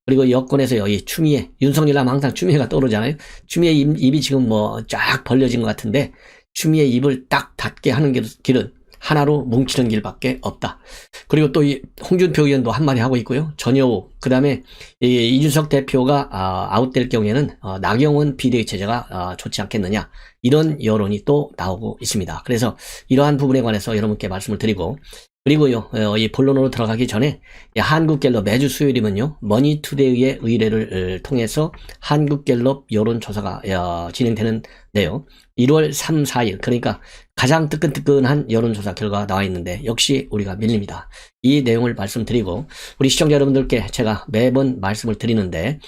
그리고 여권에서요, 이 추미애, 윤석열 하면 항상 추미애가 떠오르잖아요. 추미애 입이 지금 뭐 쫙 벌려진 것 같은데, 추미애 입을 딱 닫게 하는 길은 하나로 뭉치는 길밖에 없다. 그리고 또 이 홍준표 의원도 한마디 하고 있고요. 전효우, 그 다음에 이준석 대표가 아웃될 경우에는 나경원 비대위 체제가 좋지 않겠느냐, 이런 여론이 또 나오고 있습니다. 그래서 이러한 부분에 관해서 여러분께 말씀을 드리고, 그리고요, 이 본론으로 들어가기 전에 한국갤럽 매주 수요일이면요, 머니투데이의 의뢰를 통해서 한국갤럽 여론조사가 진행되는데요. 1월 3, 4일, 그러니까 가장 뜨끈뜨끈한 여론조사 결과가 나와 있는데 역시 우리가 밀립니다. 이 내용을 말씀드리고, 우리 시청자 여러분들께 제가 매번 말씀을 드리는데,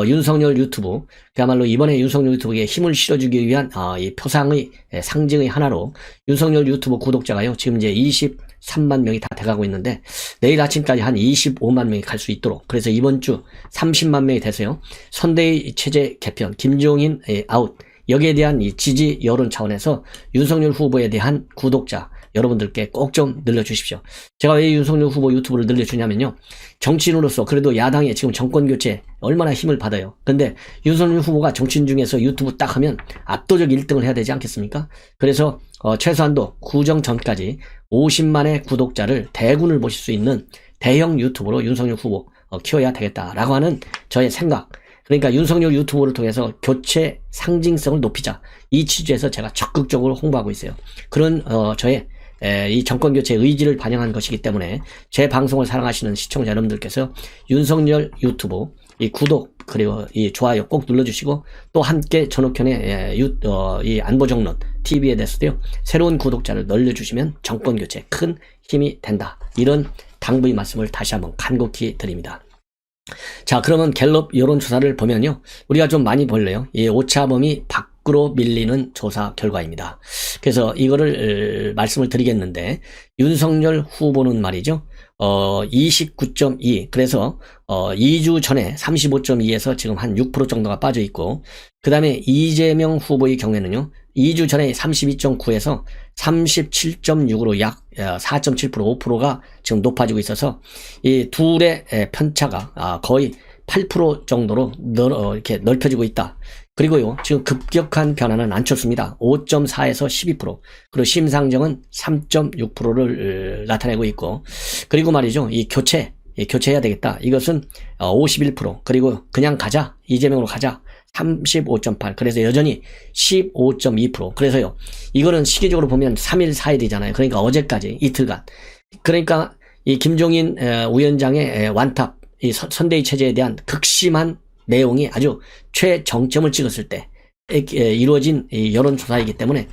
윤석열 유튜브, 그야말로 이번에 윤석열 유튜브에 힘을 실어주기 위한 이 표상의 상징의 하나로 윤석열 유튜브 구독자가요, 지금 이제 23만 명이 다 돼가고 있는데, 내일 아침까지 한 25만 명이 갈 수 있도록, 그래서 이번 주 30만 명이 돼서요, 선대위 체제 개편, 김종인 아웃, 여기에 대한 이 지지 여론 차원에서 윤석열 후보에 대한 구독자 여러분들께 꼭 좀 늘려주십시오. 제가 왜 윤석열 후보 유튜브를 늘려주냐면요, 정치인으로서 그래도 야당의 지금 정권교체 얼마나 힘을 받아요. 근데 윤석열 후보가 정치인 중에서 유튜브 딱 하면 압도적 1등을 해야 되지 않겠습니까? 그래서 최소한도 구정 전까지 50만의 구독자를 대군을 보실 수 있는 대형 유튜브로 윤석열 후보 키워야 되겠다라고 하는 저의 생각. 그러니까 윤석열 유튜브를 통해서 교체 상징성을 높이자, 이 취지에서 제가 적극적으로 홍보하고 있어요. 그런 저의 이 정권교체 의지를 반영한 것이기 때문에 제 방송을 사랑하시는 시청자 여러분들께서 윤석열 유튜브 이 구독 그리고 이 좋아요 꼭 눌러주시고, 또 함께 전옥현의 이 안보정론 TV에 대해서도요, 새로운 구독자를 늘려주시면 정권교체 큰 힘이 된다, 이런 당부의 말씀을 다시 한번 간곡히 드립니다. 자, 그러면 갤럽 여론조사를 보면요, 우리가 좀 많이 볼래요. 이 오차범위 밖으로 밀리는 조사 결과입니다. 그래서 이거를 말씀을 드리겠는데, 윤석열 후보는 말이죠, 29.2, 그래서 2주 전에 35.2에서 지금 한 6% 정도가 빠져 있고, 그 다음에 이재명 후보의 경우에는요, 2주 전에 32.9에서 37.6으로 약 4.7%, 5%가 지금 높아지고 있어서 이 둘의 편차가 거의 8% 정도로 이렇게 넓혀지고 있다. 그리고요, 지금 급격한 변화는 안철수입니다. 5.4에서 12%, 그리고 심상정은 3.6%를 나타내고 있고, 그리고 말이죠, 이 교체해야 되겠다, 이것은 51%, 그리고 그냥 가자, 이재명으로 가자, 35.8, 그래서 여전히 15.2%. 그래서요, 이거는 시기적으로 보면 3일, 4일이잖아요. 그러니까 어제까지 이틀간. 그러니까 이 김종인 위원장의 완탑, 이 선대위 체제에 대한 극심한 내용이 아주 최정점을 찍었을 때 이루어진 이 여론조사이기 때문에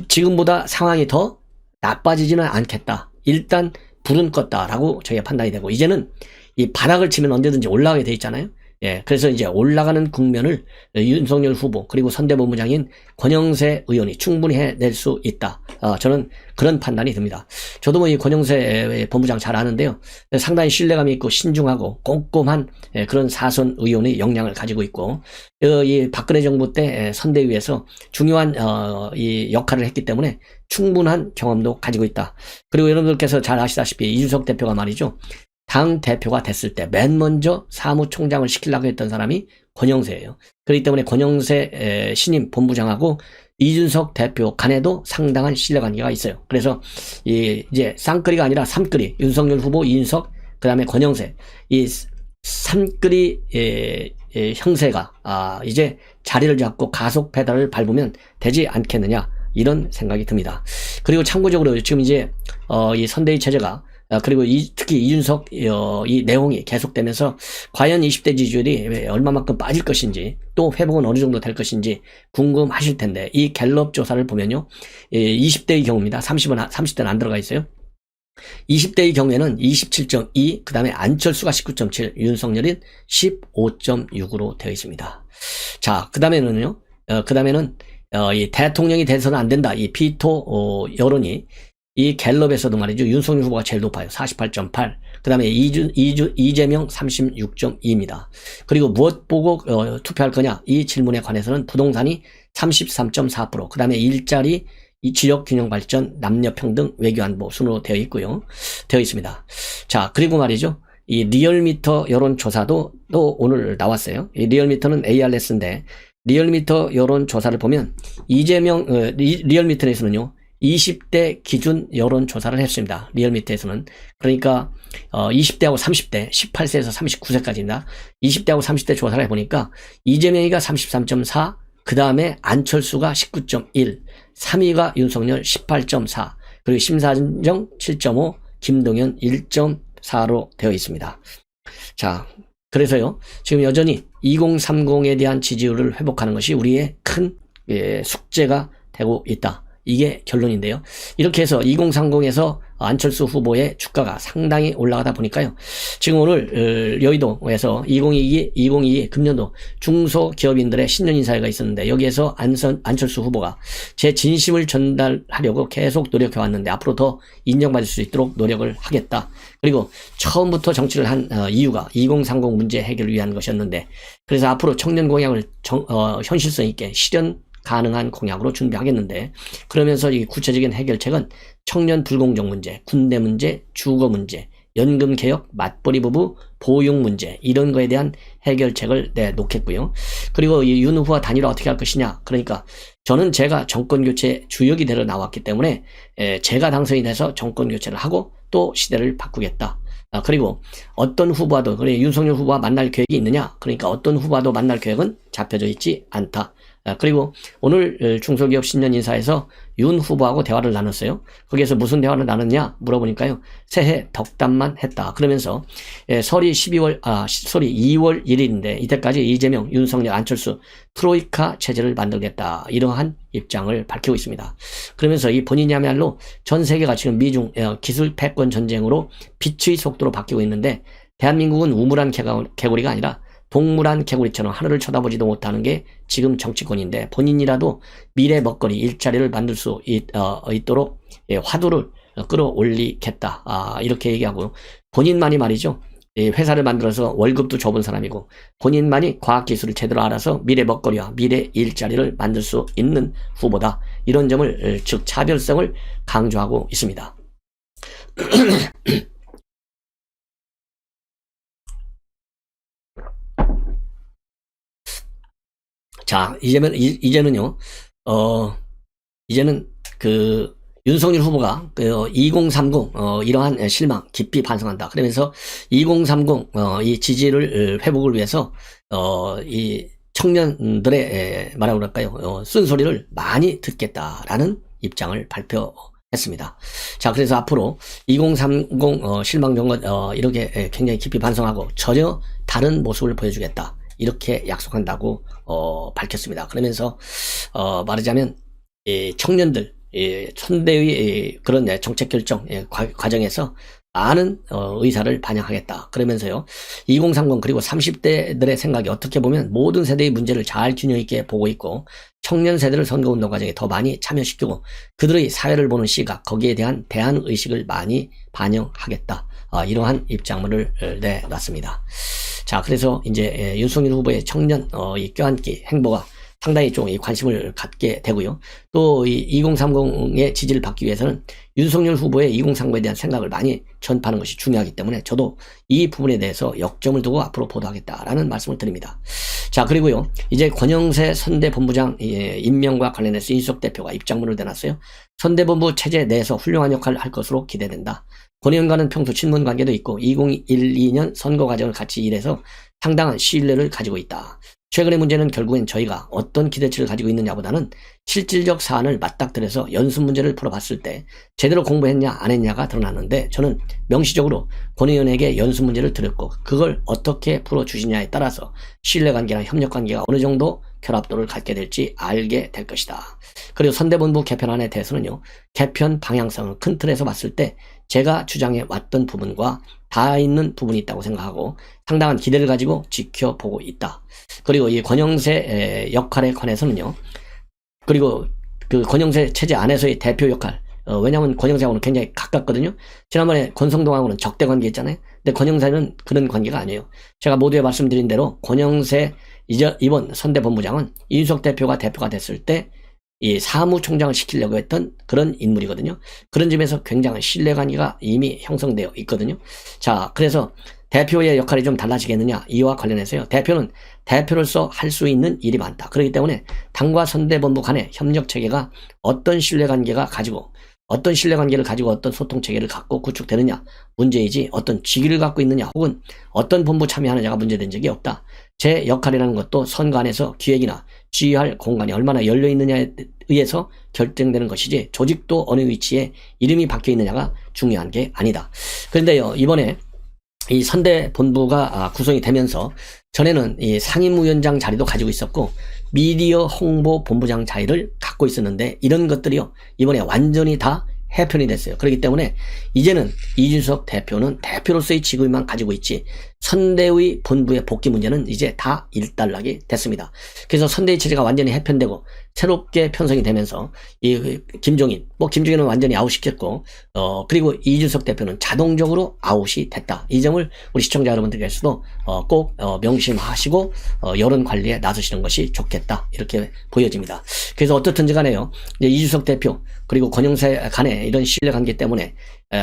지금보다 상황이 더 나빠지지는 않겠다, 일단 불은 껐다라고 저희가 판단이 되고, 이제는 이 바닥을 치면 언제든지 올라가게 돼 있잖아요. 예, 그래서 이제 올라가는 국면을 윤석열 후보 그리고 선대본부장인 권영세 의원이 충분히 해낼 수 있다. 저는 그런 판단이 듭니다. 저도 뭐 이 권영세 본부장 잘 아는데요, 상당히 신뢰감이 있고 신중하고 꼼꼼한 그런 사선 의원의 역량을 가지고 있고, 이 박근혜 정부 때 선대위에서 중요한 이 역할을 했기 때문에 충분한 경험도 가지고 있다. 그리고 여러분들께서 잘 아시다시피 이준석 대표가 말이죠, 당 대표가 됐을 때 맨 먼저 사무총장을 시키려고 했던 사람이 권영세예요. 그렇기 때문에 권영세 신임 본부장하고 이준석 대표 간에도 상당한 신뢰관계가 있어요. 그래서 이제 쌍끌이가 아니라 삼끌이, 윤석열 후보, 이준석, 그 다음에 권영세, 이 삼끌이 형세가 이제 자리를 잡고 가속 페달을 밟으면 되지 않겠느냐, 이런 생각이 듭니다. 그리고 참고적으로 지금 이제 이 선대위 체제가 그리고 특히 이준석 이 내용이 계속되면서 과연 20대 지지율이 얼마만큼 빠질 것인지, 또 회복은 어느 정도 될 것인지 궁금하실 텐데, 이 갤럽 조사를 보면요, 20대의 경우입니다. 30대는 안 들어가 있어요. 20대의 경우에는 27.2, 그 다음에 안철수가 19.7, 윤석열이 15.6으로 되어 있습니다. 자, 그 다음에는요, 이 대통령이 돼서는 안 된다, 이 비토 여론이 이 갤럽에서도 말이죠, 윤석열 후보가 제일 높아요. 48.8. 그 다음에 이재명 36.2입니다. 그리고 무엇 보고 투표할 거냐, 이 질문에 관해서는 부동산이 33.4%, 그 다음에 일자리, 이 지역균형 발전, 남녀평등, 외교안보 순으로 되어 있습니다. 자, 그리고 말이죠, 이 리얼미터 여론조사도 또 오늘 나왔어요. 이 리얼미터는 ARS인데 리얼미터 여론조사를 보면 이재명 리얼미터에서는요 20대 기준 여론조사를 했습니다. 리얼미터에서는. 그러니까 20대하고 30대 18세에서 39세까지입니다. 20대하고 30대 조사를 해보니까 이재명이가 33.4, 그 다음에 안철수가 19.1, 3위가 윤석열 18.4, 그리고 심상정 7.5, 김동연 1.4로 되어 있습니다. 자, 그래서요 지금 여전히 2030에 대한 지지율을 회복하는 것이 우리의 큰 숙제가 되고 있다. 이게 결론인데요. 이렇게 해서 2030에서 안철수 후보의 주가가 상당히 올라가다 보니까요. 지금 오늘 여의도에서 2022 금년도 중소기업인들의 신년인사회가 있었는데 여기에서 안철수 후보가 제 진심을 전달하려고 계속 노력해 왔는데 앞으로 더 인정받을 수 있도록 노력을 하겠다. 그리고 처음부터 정치를 한 이유가 2030 문제 해결을 위한 것이었는데 그래서 앞으로 청년 공약을 현실성 있게 실현 가능한 공약으로 준비하겠는데 그러면서 이 구체적인 해결책은 청년 불공정 문제, 군대 문제, 주거 문제, 연금 개혁, 맞벌이 부부, 보육 문제 이런 거에 대한 해결책을 내놓겠고요. 그리고 이 윤 후보와 단일화 어떻게 할 것이냐. 그러니까 저는 제가 정권교체 주역이 되러 나왔기 때문에 제가 당선이 돼서 정권교체를 하고 또 시대를 바꾸겠다. 그리고 어떤 후보와도 그래 윤석열 후보와 만날 계획이 있느냐. 그러니까 어떤 후보와도 만날 계획은 잡혀져 있지 않다. 그리고 오늘 중소기업 신년인사에서 윤 후보하고 대화를 나눴어요. 거기에서 무슨 대화를 나눴냐 물어보니까요. 새해 덕담만 했다. 그러면서 설이 2월 1일인데 이때까지 이재명, 윤석열, 안철수 트로이카 체제를 만들겠다. 이러한 입장을 밝히고 있습니다. 그러면서 이 본인이야말로 전 세계가 지금 미중 기술 패권 전쟁으로 빛의 속도로 바뀌고 있는데 대한민국은 우물한 개구리가 아니라 동물한 개구리처럼 하늘을 쳐다보지도 못하는 게 지금 정치권인데 본인이라도 미래 먹거리 일자리를 만들 수 있도록 화두를 끌어올리겠다. 이렇게 얘기하고요. 본인만이 말이죠. 회사를 만들어서 월급도 줘본 사람이고 본인만이 과학기술을 제대로 알아서 미래 먹거리와 미래 일자리를 만들 수 있는 후보다. 이런 점을 즉 차별성을 강조하고 있습니다. 자, 이제는요, 이제는 윤석열 후보가 2030, 이러한 실망 깊이 반성한다. 그러면서 2030, 이 지지를 회복을 위해서, 이 청년들의, 뭐라고 그럴까요, 쓴소리를 많이 듣겠다라는 입장을 발표했습니다. 자, 그래서 앞으로 2030, 실망 정권, 이렇게 굉장히 깊이 반성하고 전혀 다른 모습을 보여주겠다. 이렇게 약속한다고 밝혔습니다. 그러면서 말하자면 청년들 선대의 그런 정책 결정 과정에서 많은 의사를 반영하겠다. 그러면서요 2030 그리고 30대들의 생각이 어떻게 보면 모든 세대의 문제를 잘 균형 있게 보고 있고 청년 세대를 선거운동 과정에 더 많이 참여시키고 그들의 사회를 보는 시각 거기에 대한 대안 의식을 많이 반영하겠다. 이러한 입장문을 내놨습니다. 자, 그래서 이제 윤석열 후보의 청년 이 껴안기 행보가 상당히 좀 관심을 갖게 되고요. 또 이 2030의 지지를 받기 위해서는 윤석열 후보의 2030에 대한 생각을 많이 전파하는 것이 중요하기 때문에 저도 이 부분에 대해서 역점을 두고 앞으로 보도하겠다라는 말씀을 드립니다. 자, 그리고요. 이제 권영세 선대본부장 임명과 관련해서 이준석 대표가 입장문을 내놨어요. 선대본부 체제 내에서 훌륭한 역할을 할 것으로 기대된다. 권 의원과는 평소 친분 관계도 있고 2012년 선거 과정을 같이 일해서 상당한 신뢰를 가지고 있다. 최근의 문제는 결국엔 저희가 어떤 기대치를 가지고 있느냐보다는 실질적 사안을 맞닥뜨려서 연습 문제를 풀어봤을 때 제대로 공부했냐 안 했냐가 드러났는데 저는 명시적으로 권 의원에게 연습 문제를 드렸고 그걸 어떻게 풀어주시냐에 따라서 신뢰관계나 협력관계가 어느 정도 결합도를 갖게 될지 알게 될 것이다. 그리고 선대본부 개편안에 대해서는요. 개편 방향성을 큰 틀에서 봤을 때 제가 주장해 왔던 부분과 다 있는 부분이 있다고 생각하고 상당한 기대를 가지고 지켜보고 있다. 그리고 이 권영세 역할에 관해서는요. 그리고 그 권영세 체제 안에서의 대표 역할 왜냐하면 권영세하고는 굉장히 가깝거든요. 지난번에 권성동하고는 적대 관계 있잖아요. 근데 권영세는 그런 관계가 아니에요. 제가 모두에 말씀드린 대로 권영세 이번 선대본부장은 이준석 대표가 됐을 때 이 사무총장을 시키려고 했던 그런 인물이거든요. 그런 점에서 굉장한 신뢰관계가 이미 형성되어 있거든요. 자, 그래서 대표의 역할이 좀 달라지겠느냐? 이와 관련해서요. 대표는 대표로서 할 수 있는 일이 많다. 그렇기 때문에 당과 선대본부 간의 협력 체계가 어떤 신뢰관계를 가지고 어떤 소통 체계를 갖고 구축되느냐 문제이지 어떤 직위를 갖고 있느냐 혹은 어떤 본부 참여하느냐가 문제된 적이 없다. 제 역할이라는 것도 선거 안에서 기획이나 지휘할 공간이 얼마나 열려 있느냐에 의해서 결정되는 것이지 조직도 어느 위치에 이름이 박혀 있느냐가 중요한 게 아니다. 그런데요, 이번에 이 선대 본부가 구성이 되면서 전에는 이 상임위원장 자리도 가지고 있었고 미디어 홍보 본부장 자리를 갖고 있었는데 이런 것들이요 이번에 완전히 다 해편이 됐어요. 그렇기 때문에 이제는 이준석 대표는 대표로서의 직위만 가지고 있지 선대의 본부의 복귀 문제는 이제 다 일단락이 됐습니다. 그래서 선대의 체제가 완전히 해편되고 새롭게 편성이 되면서 이 김종인은 완전히 아웃시켰고 그리고 이준석 대표는 자동적으로 아웃이 됐다. 이 점을 우리 시청자 여러분들께서도 꼭 명심하시고 여론 관리에 나서시는 것이 좋겠다. 이렇게 보여집니다. 그래서 어떻든지 간에요. 이제 이준석 대표 그리고 권영세 간의 이런 신뢰관계 때문에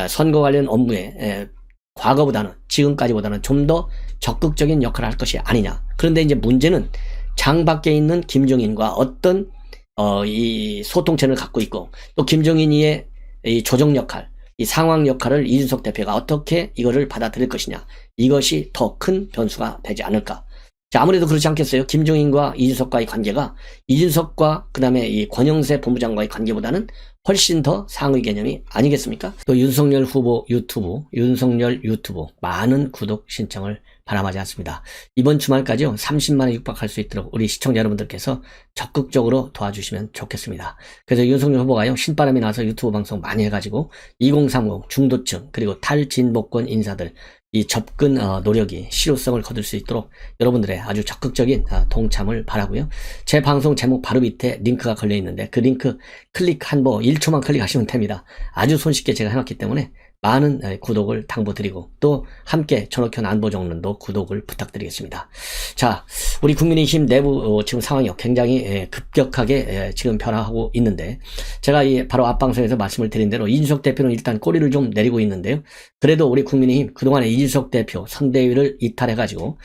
선거 관련 업무에 과거보다는 지금까지보다는 좀 더 적극적인 역할을 할 것이 아니냐. 그런데 이제 문제는 장 밖에 있는 김종인과 어떤 이 소통 채널을 갖고 있고 또 김종인이의 이 조정 역할, 이 상황 역할을 이준석 대표가 어떻게 이거를 받아들일 것이냐. 이것이 더 큰 변수가 되지 않을까. 자, 아무래도 그렇지 않겠어요? 김종인과 이준석과의 관계가 이준석과 그 다음에 이 권영세 본부장과의 관계보다는 훨씬 더 상위 개념이 아니겠습니까? 또 윤석열 유튜브 많은 구독 신청을 바람하지 않습니다. 이번 주말까지요 30만에 육박할 수 있도록 우리 시청자 여러분들께서 적극적으로 도와주시면 좋겠습니다. 그래서 윤석열 후보가요 신바람이 나서 유튜브 방송 많이 해가지고 2030 중도층 그리고 탈진보권 인사들 이 접근 노력이 실효성을 거둘 수 있도록 여러분들의 아주 적극적인 동참을 바라고요. 제 방송 제목 바로 밑에 링크가 걸려 있는데 그 링크 클릭 한 번 1초만 클릭하시면 됩니다. 아주 손쉽게 제가 해놨기 때문에 많은 구독을 당부드리고 또 함께 전옥현 안보정론도 구독을 부탁드리겠습니다. 자, 우리 국민의힘 내부 지금 상황이 굉장히 급격하게 지금 변화하고 있는데 제가 바로 앞방송에서 말씀을 드린 대로 이준석 대표는 일단 꼬리를 좀 내리고 있는데요. 그래도 우리 국민의힘 그동안에 이준석 대표 선대위를 이탈해가지고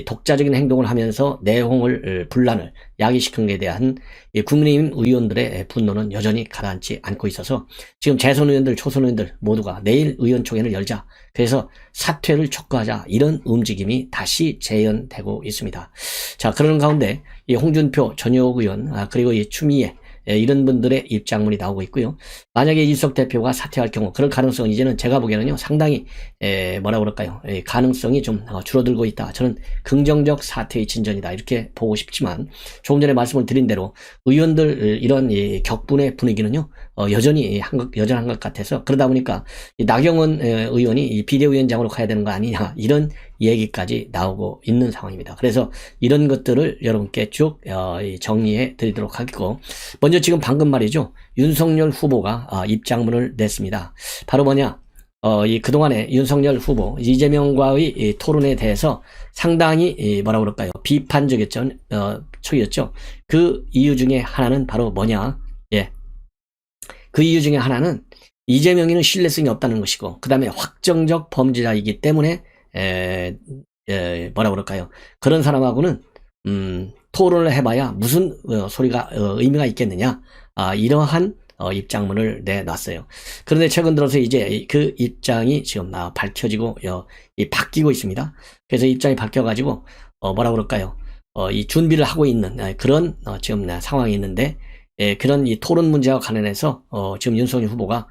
독자적인 행동을 하면서 내홍을 분란을 야기시킨 것에 대한 국민의힘 의원들의 분노는 여전히 가라앉지 않고 있어서 지금 재선 의원들, 초선 의원들 모두가 내일 의원총회를 열자. 그래서 사퇴를 촉구하자. 이런 움직임이 다시 재현되고 있습니다. 자, 그러는 가운데 이 홍준표, 전효옥 의원, 그리고 이 추미애 이런 분들의 입장문이 나오고 있고요. 만약에 이준석 대표가 사퇴할 경우 그럴 가능성은 이제는 제가 보기에는요 상당히 가능성이 좀 줄어들고 있다. 저는 긍정적 사퇴의 진전이다 이렇게 보고 싶지만 조금 전에 말씀을 드린 대로 의원들 이런 격분의 분위기는요 여전히 여전한 것 같아서 그러다 보니까 나경원 의원이 비대위원장으로 가야 되는 거 아니냐 이런 얘기까지 나오고 있는 상황입니다. 그래서 이런 것들을 여러분께 쭉 정리해 드리도록 하겠고 먼저 지금 방금 말이죠. 윤석열 후보가 입장문을 냈습니다. 바로 뭐냐? 그동안에 윤석열 후보 이재명과의 토론에 대해서 상당히 비판적이었죠. 그 이유 중에 하나는 바로 뭐냐? 그 이유 중에 하나는 이재명이는 신뢰성이 없다는 것이고 그 다음에 확정적 범죄자이기 때문에 그런 사람하고는 토론을 해봐야 무슨 소리가 의미가 있겠느냐 이러한 입장문을 내놨어요. 그런데 최근 들어서 이제 그 입장이 지금 밝혀지고 바뀌고 있습니다. 그래서 입장이 바뀌어가지고 이 준비를 하고 있는 그런 지금 상황이 있는데 그런 이 토론 문제와 관련해서 지금 윤석열 후보가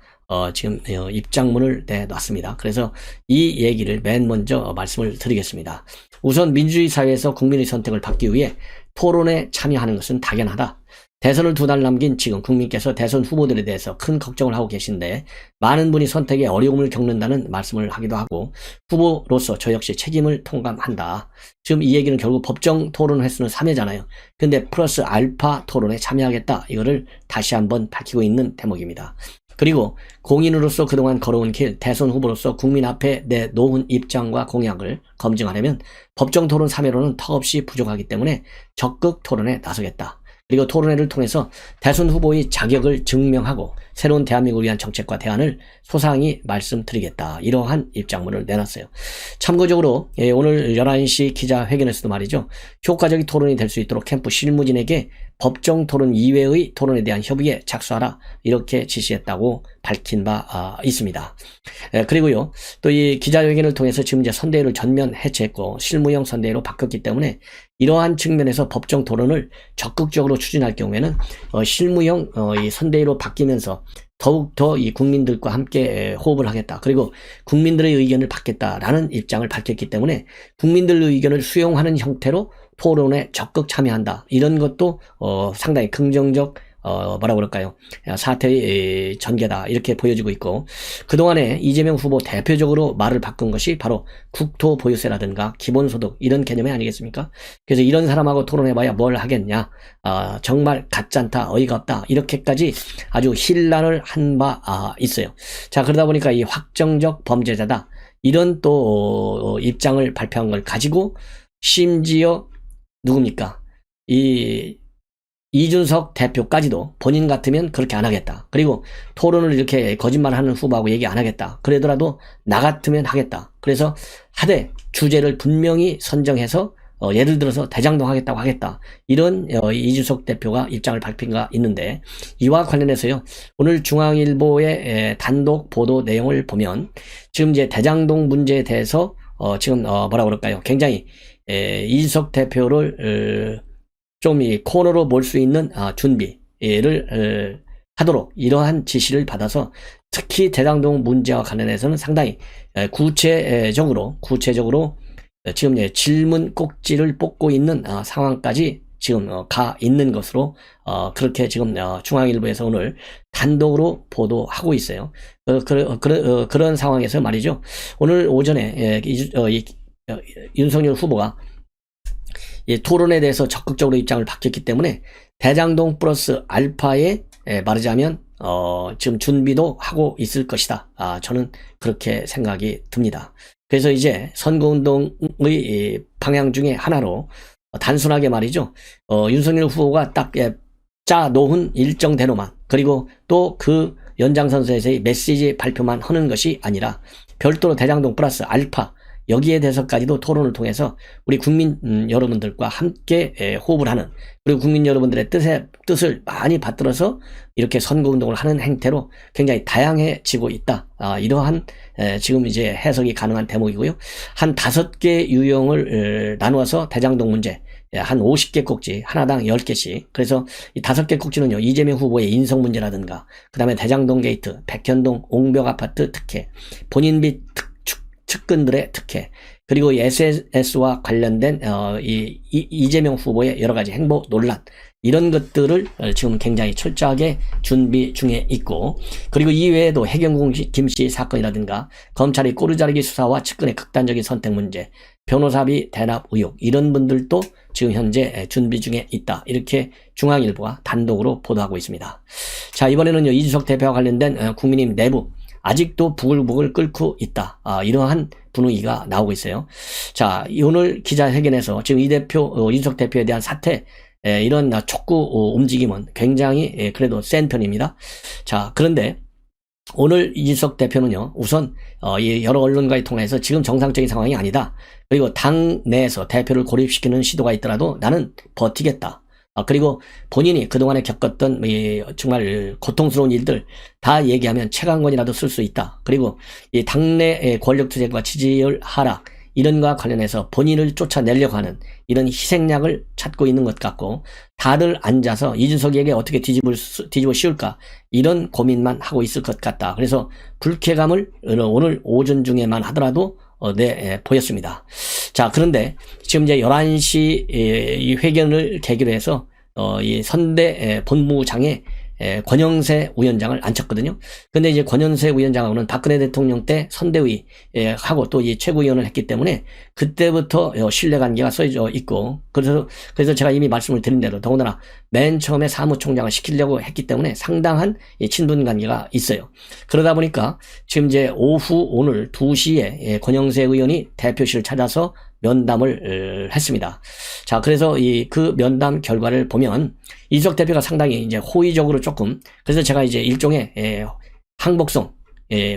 지금 입장문을 내놨습니다. 그래서 이 얘기를 맨 먼저 말씀을 드리겠습니다. 우선 민주주의 사회에서 국민의 선택을 받기 위해 토론에 참여하는 것은 당연하다. 대선을 2달 남긴 지금 국민께서 대선 후보들에 대해서 큰 걱정을 하고 계신데 많은 분이 선택에 어려움을 겪는다는 말씀을 하기도 하고 후보로서 저 역시 책임을 통감한다. 지금 이 얘기는 결국 법정 토론 횟수는 3회잖아요. 근데 플러스 알파 토론에 참여하겠다. 이거를 다시 한번 밝히고 있는 대목입니다. 그리고 공인으로서 그동안 걸어온 길, 대선 후보로서 국민 앞에 내놓은 입장과 공약을 검증하려면 법정 토론 3회로는 턱없이 부족하기 때문에 적극 토론에 나서겠다. 그리고 토론회를 통해서 대선 후보의 자격을 증명하고 새로운 대한민국을 위한 정책과 대안을 소상히 말씀드리겠다. 이러한 입장문을 내놨어요. 참고적으로 오늘 11시 기자회견에서도 말이죠. 효과적인 토론이 될 수 있도록 캠프 실무진에게 법정 토론 이외의 토론에 대한 협의에 착수하라. 이렇게 지시했다고 밝힌 바 있습니다. 그리고요. 또 이 기자회견을 통해서 지금 이제 선대위를 전면 해체했고 실무형 선대위로 바뀌었기 때문에 이러한 측면에서 법정 토론을 적극적으로 추진할 경우에는 실무형 이 선대위로 바뀌면서 더욱더 이 국민들과 함께 호흡을 하겠다. 그리고 국민들의 의견을 받겠다라는 입장을 밝혔기 때문에 국민들의 의견을 수용하는 형태로 토론에 적극 참여한다. 이런 것도 상당히 긍정적 뭐라 그럴까요? 사태의 전개다. 이렇게 보여지고 있고, 그동안에 이재명 후보 대표적으로 말을 바꾼 것이 바로 국토보유세라든가 기본소득 이런 개념이 아니겠습니까? 그래서 이런 사람하고 토론해봐야 뭘 하겠냐? 정말 가짜다, 어이가 없다. 이렇게까지 아주 힐난을 한 바 있어요. 자, 그러다 보니까 이 확정적 범죄자다. 이런 또 입장을 발표한 걸 가지고 심지어 누굽니까? 이준석 대표까지도 본인 같으면 그렇게 안 하겠다. 그리고 토론을 이렇게 거짓말하는 후보하고 얘기 안 하겠다. 그러더라도 나 같으면 하겠다. 그래서 하되 주제를 분명히 선정해서 예를 들어서 대장동 하겠다고 하겠다. 이런 이준석 대표가 입장을 밝힌 가 있는데, 이와 관련해서요. 오늘 중앙일보의 단독 보도 내용을 보면 지금 이제 대장동 문제에 대해서 지금 뭐라 그럴까요? 굉장히 이준석 대표를 좀 이 코너로 몰 수 있는 준비를 하도록 이러한 지시를 받아서 특히 대장동 문제와 관련해서는 상당히 구체적으로 지금 질문 꼭지를 뽑고 있는 상황까지 지금 가 있는 것으로 그렇게 지금 중앙일보에서 오늘 단독으로 보도하고 있어요. 그런 상황에서 말이죠. 오늘 오전에 윤석열 후보가 토론에 대해서 적극적으로 입장을 밝혔기 때문에 대장동 플러스 알파에 말하자면 지금 준비도 하고 있을 것이다. 저는 그렇게 생각이 듭니다. 그래서 이제 선거운동의 방향 중에 하나로 단순하게 말이죠. 윤석열 후보가 딱 짜놓은 일정대로만, 그리고 또 그 연장선상에서의 메시지 발표만 하는 것이 아니라 별도로 대장동 플러스 알파 여기에 대해서까지도 토론을 통해서 우리 국민 여러분들과 함께 호흡을 하는, 그리고 국민 여러분들의 뜻을 많이 받들어서 이렇게 선거운동을 하는 행태로 굉장히 다양해지고 있다. 이러한 지금 이제 해석이 가능한 대목이고요. 한 5개 유형을 나누어서 대장동 문제 한 50개 꼭지 하나당 10개씩. 그래서 이 5개 꼭지는요, 이재명 후보의 인성 문제라든가, 그 다음에 대장동 게이트, 백현동 옹벽 아파트 특혜, 본인 빚 측근들의 특혜, 그리고 SS와 관련된 이재명 후보의 여러 가지 행보 논란, 이런 것들을 지금 굉장히 철저하게 준비 중에 있고, 그리고 이외에도 해경궁 김씨 사건이라든가 검찰의 꼬르자르기 수사와 측근의 극단적인 선택 문제, 변호사비 대납 의혹, 이런 분들도 지금 현재 준비 중에 있다. 이렇게 중앙일보가 단독으로 보도하고 있습니다. 자, 이번에는요, 이준석 대표와 관련된 국민의힘 내부 아직도 부글부글 끓고 있다. 이러한 분위기가 나오고 있어요. 자, 오늘 기자회견에서 지금 이준석 대표에 대한 사태, 이런 촉구 움직임은 굉장히 그래도 센 편입니다. 자, 그런데 오늘 이준석 대표는요, 우선 여러 언론과의 통화에서 지금 정상적인 상황이 아니다. 그리고 당 내에서 대표를 고립시키는 시도가 있더라도 나는 버티겠다. 그리고 본인이 그동안에 겪었던 정말 고통스러운 일들 다 얘기하면 책 한 권이라도 쓸 수 있다. 그리고 이 당내 권력투쟁과 지지율 하락, 이런 것과 관련해서 본인을 쫓아내려고 하는 이런 희생약을 찾고 있는 것 같고, 다들 앉아서 이준석에게 어떻게 뒤집어 씌울까, 이런 고민만 하고 있을 것 같다. 그래서 불쾌감을 오늘 오전 중에만 하더라도 보였습니다. 자, 그런데 지금 이제 11시 이 회견을 계기로 해서 이 선대 본부장에 권영세 위원장을 앉혔거든요. 근데 이제 권영세 위원장하고는 박근혜 대통령 때 선대위 하고 또 이 최고위원을 했기 때문에 그때부터 신뢰관계가 써져 있고, 그래서 제가 이미 말씀을 드린 대로 더군다나 맨 처음에 사무총장을 시키려고 했기 때문에 상당한 친분 관계가 있어요. 그러다 보니까 지금 이제 오후 오늘 2시에 권영세 의원이 대표실을 찾아서 면담을 했습니다. 자, 그래서 그 면담 결과를 보면 이준석 대표가 상당히 이제 호의적으로 조금, 그래서 제가 이제 일종의 항복성,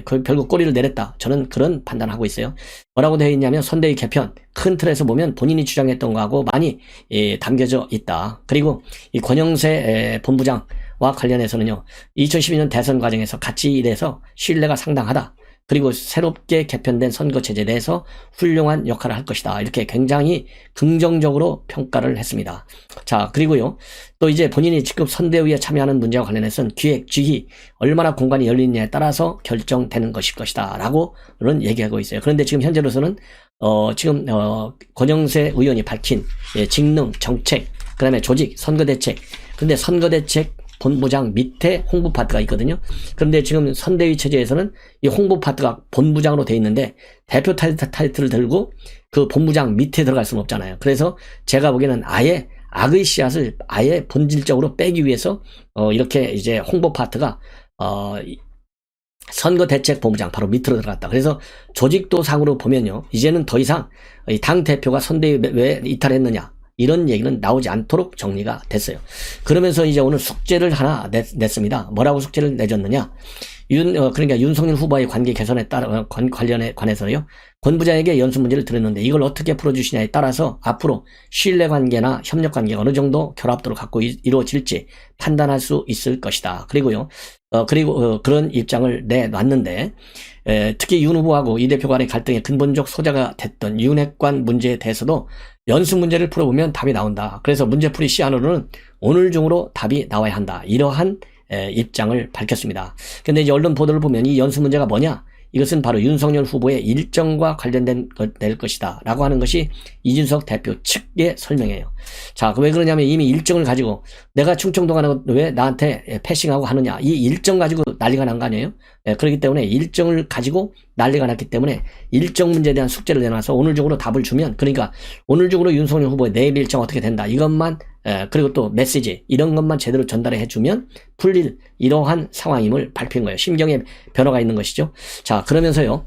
결국 꼬리를 내렸다. 저는 그런 판단을 하고 있어요. 뭐라고 되어 있냐면 선대위 개편 큰 틀에서 보면 본인이 주장했던 거하고 많이 담겨져 있다. 그리고 이 권영세 본부장과 관련해서는요, 2012년 대선 과정에서 같이 일해서 신뢰가 상당하다. 그리고 새롭게 개편된 선거체제에 대해서 훌륭한 역할을 할 것이다. 이렇게 굉장히 긍정적으로 평가를 했습니다. 자, 그리고요, 또 이제 본인이 직급 선대위에 참여하는 문제와 관련해서는 기획, 지휘, 얼마나 공간이 열리느냐에 따라서 결정되는 것일 것이다. 라고는 얘기하고 있어요. 그런데 지금 현재로서는, 권영세 의원이 밝힌 직능, 정책, 그 다음에 조직, 선거대책. 근데 선거대책 본부장 밑에 홍보 파트가 있거든요. 그런데 지금 선대위 체제에서는 이 홍보 파트가 본부장으로 돼 있는데 대표 타이틀을 들고 그 본부장 밑에 들어갈 수는 없잖아요. 그래서 제가 보기에는 아예 악의 씨앗을 아예 본질적으로 빼기 위해서 이렇게 이제 홍보 파트가 선거대책 본부장 바로 밑으로 들어갔다. 그래서 조직도 상으로 보면요, 이제는 더 이상 당 대표가 선대위 왜 이탈했느냐, 이런 얘기는 나오지 않도록 정리가 됐어요. 그러면서 이제 오늘 숙제를 하나 냈습니다. 뭐라고 숙제를 내줬느냐? 그러니까 윤석열 후보와의 관계 개선에 따라 관해서요, 권 부장에게 연수 문제를 드렸는데 이걸 어떻게 풀어주시냐에 따라서 앞으로 신뢰관계나 협력관계가 어느 정도 결합도를 갖고 이루어질지 판단할 수 있을 것이다. 그리고요, 그런 입장을 내놨는데, 특히 윤 후보하고 이 대표 간의 갈등의 근본적 소재가 됐던 윤핵관 문제에 대해서도 연수 문제를 풀어보면 답이 나온다. 그래서 문제풀이 시안으로는 오늘 중으로 답이 나와야 한다. 이러한 입장을 밝혔습니다. 근데 이제 언론 보도를 보면 이 연수 문제가 뭐냐? 이것은 바로 윤석열 후보의 일정과 관련된 될 것이다 라고 하는 것이 이준석 대표 측의 설명이에요. 자, 왜 그러냐면 이미 일정을 가지고 내가 충청도 가는 거 왜 나한테 패싱하고 하느냐, 이 일정 가지고 난리가 난 거 아니에요? 그렇기 때문에 일정을 가지고 난리가 났기 때문에 일정 문제에 대한 숙제를 내놔서 오늘 중으로 답을 주면, 그러니까 오늘 중으로 윤석열 후보의 내일 일정 어떻게 된다, 이것만, 그리고 또 메시지 이런 것만 제대로 전달해 해주면 풀릴 이러한 상황임을 밝힌 거예요. 심경의 변화가 있는 것이죠. 자, 그러면서요,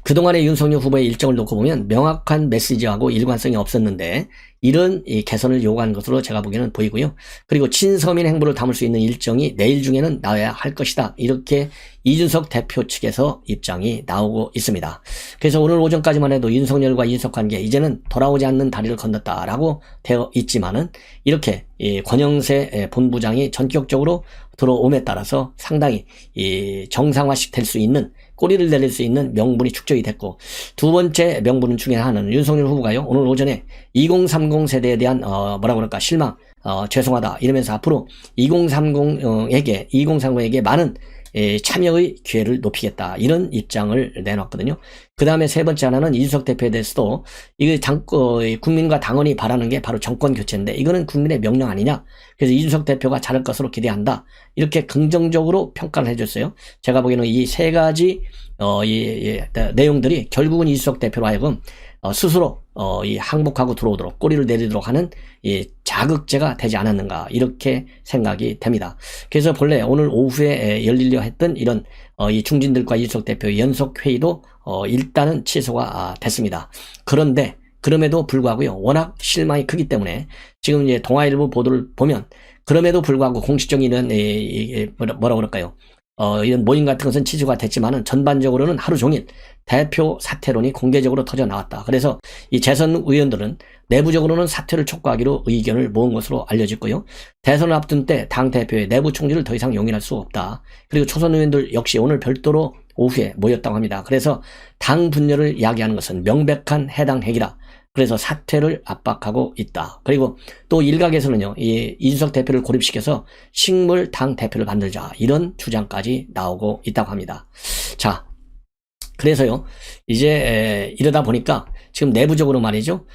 그동안의 윤석열 후보의 일정을 놓고 보면 명확한 메시지하고 일관성이 없었는데 이런 개선을 요구한 것으로 제가 보기에는 보이고요. 그리고 친서민 행보를 담을 수 있는 일정이 내일 중에는 나와야 할 것이다. 이렇게 이준석 대표 측에서 입장이 나오고 있습니다. 그래서 오늘 오전까지만 해도 윤석열과 이준석 관계 이제는 돌아오지 않는 다리를 건넜다라고 되어 있지만은 이렇게 권영세 본부장이 전격적으로 들어옴에 따라서 상당히 정상화식 될 수 있는, 꼬리를 내릴 수 있는 명분이 축적이 됐고, 두 번째 명분 중에 하나는 윤석열 후보가요, 오늘 오전에 2030 세대에 대한 뭐라고 그럴까, 실망, 죄송하다 이러면서 앞으로 2030에게 많은 참여의 기회를 높이겠다, 이런 입장을 내놨거든요. 그 다음에 세 번째 하나는 이준석 대표에 대해서도 이거 국민과 당원이 바라는 게 바로 정권 교체인데 이거는 국민의 명령 아니냐, 그래서 이준석 대표가 잘할 것으로 기대한다, 이렇게 긍정적으로 평가를 해줬어요. 제가 보기에는 이 세 가지 내용들이 결국은 이준석 대표로 하여금 스스로 항복하고 들어오도록, 꼬리를 내리도록 하는 자극제가 되지 않았는가, 이렇게 생각이 됩니다. 그래서 본래 오늘 오후에 열리려 했던 이런 이 중진들과 이준석 대표의 연석회의도 일단은 취소가 됐습니다. 그런데 그럼에도 불구하고요, 워낙 실망이 크기 때문에 지금 이제 동아일보 보도를 보면 그럼에도 불구하고 공식적인 이런 뭐라고 그럴까요, 이런 모임 같은 것은 취소가 됐지만은 전반적으로는 하루 종일 대표 사퇴론이 공개적으로 터져 나왔다. 그래서 이 재선 의원들은 내부적으로는 사퇴를 촉구하기로 의견을 모은 것으로 알려졌고요. 대선을 앞둔 때 당 대표의 내부 총질을 더 이상 용인할 수 없다. 그리고 초선 의원들 역시 오늘 별도로 오후에 모였다고 합니다. 그래서 당 분열을 야기하는 것은 명백한 해당 행위다. 그래서 사퇴를 압박하고 있다. 그리고 또 일각에서는요, 이준석 대표를 고립시켜서 식물 당 대표를 만들자, 이런 주장까지 나오고 있다고 합니다. 자, 그래서요, 이제 이러다 보니까 지금 내부적으로 말이죠,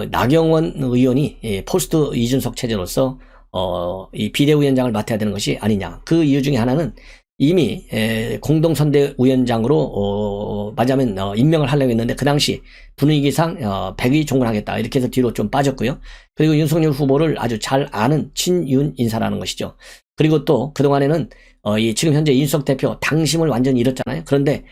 나경원 의원이 포스트 이준석 체제로서 이 비대위원장을 맡아야 되는 것이 아니냐. 그 이유 중에 하나는 이미 공동선대위원장으로 맞아면 임명을 하려고 했는데 그 당시 분위기상 백의 종군하겠다, 이렇게 해서 뒤로 좀 빠졌고요. 그리고 윤석열 후보를 아주 잘 아는 친윤 인사라는 것이죠. 그리고 또 그동안에는 지금 현재 이준석 대표 당심을 완전히 잃었잖아요. 그런데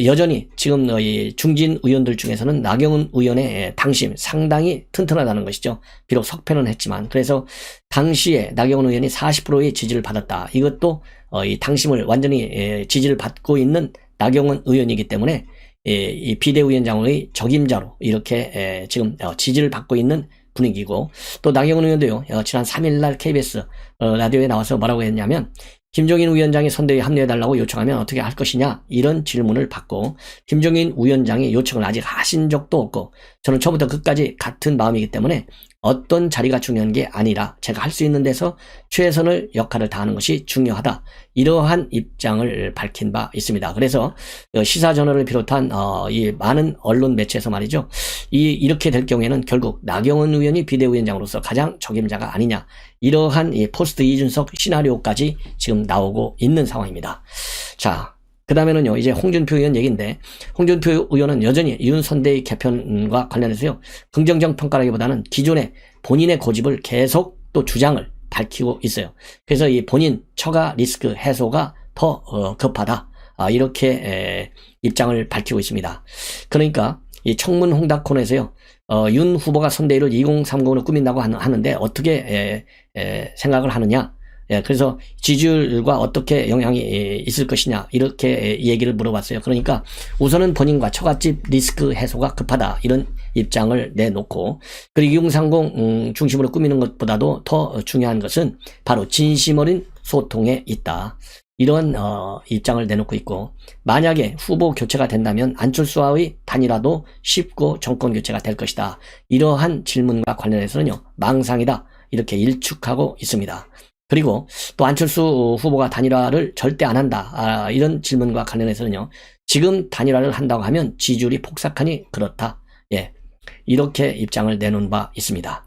여전히 지금 이 중진 의원들 중에서는 나경원 의원의 당심 상당히 튼튼하다는 것이죠. 비록 석패는 했지만. 그래서 당시에 나경원 의원이 40%의 지지를 받았다. 이것도 이 당심을 완전히 지지를 받고 있는 나경원 의원이기 때문에 이 비대위원장의 적임자로 이렇게 지금 지지를 받고 있는 분위기고, 또 나경원 의원도요, 지난 3일날 KBS 라디오에 나와서 뭐라고 했냐면, 김종인 위원장이 선대위에 합류해달라고 요청하면 어떻게 할 것이냐, 이런 질문을 받고, 김종인 위원장이 요청을 아직 하신 적도 없고, 저는 처음부터 끝까지 같은 마음이기 때문에 어떤 자리가 중요한 게 아니라 제가 할 수 있는 데서 최선을 역할을 다하는 것이 중요하다, 이러한 입장을 밝힌 바 있습니다. 그래서 시사저널을 비롯한 이 많은 언론 매체에서 말이죠, 이렇게 될 경우에는 결국 나경원 의원이 비대위원장으로서 가장 적임자가 아니냐, 이러한 이 포스트 이준석 시나리오까지 지금 나오고 있는 상황입니다. 자, 그 다음에는요, 이제 홍준표 의원 얘기인데, 홍준표 의원은 여전히 윤선대위 개편과 관련해서요, 긍정적 평가라기보다는 기존의 본인의 고집을 계속 또 주장을 밝히고 있어요. 그래서 이 본인 처가 리스크 해소가 더 급하다, 이렇게 입장을 밝히고 있습니다. 그러니까 이 청문 홍다콘에서요, 윤 후보가 선대위를 2030으로 꾸민다고 하는데 어떻게 생각을 하느냐, 그래서 지지율과 어떻게 영향이 있을 것이냐, 이렇게 얘기를 물어봤어요. 그러니까 우선은 본인과 처갓집 리스크 해소가 급하다, 이런 입장을 내놓고, 그리고 2030 중심으로 꾸미는 것보다도 더 중요한 것은 바로 진심 어린 소통에 있다, 이런 입장을 내놓고 있고, 만약에 후보 교체가 된다면 안철수와의 단일화도 쉽고 정권 교체가 될 것이다, 이러한 질문과 관련해서는요, 망상이다, 이렇게 일축하고 있습니다. 그리고 또 안철수 후보가 단일화를 절대 안 한다, 이런 질문과 관련해서는요, 지금 단일화를 한다고 하면 지지율이 폭삭하니 그렇다, 이렇게 입장을 내놓은 바 있습니다.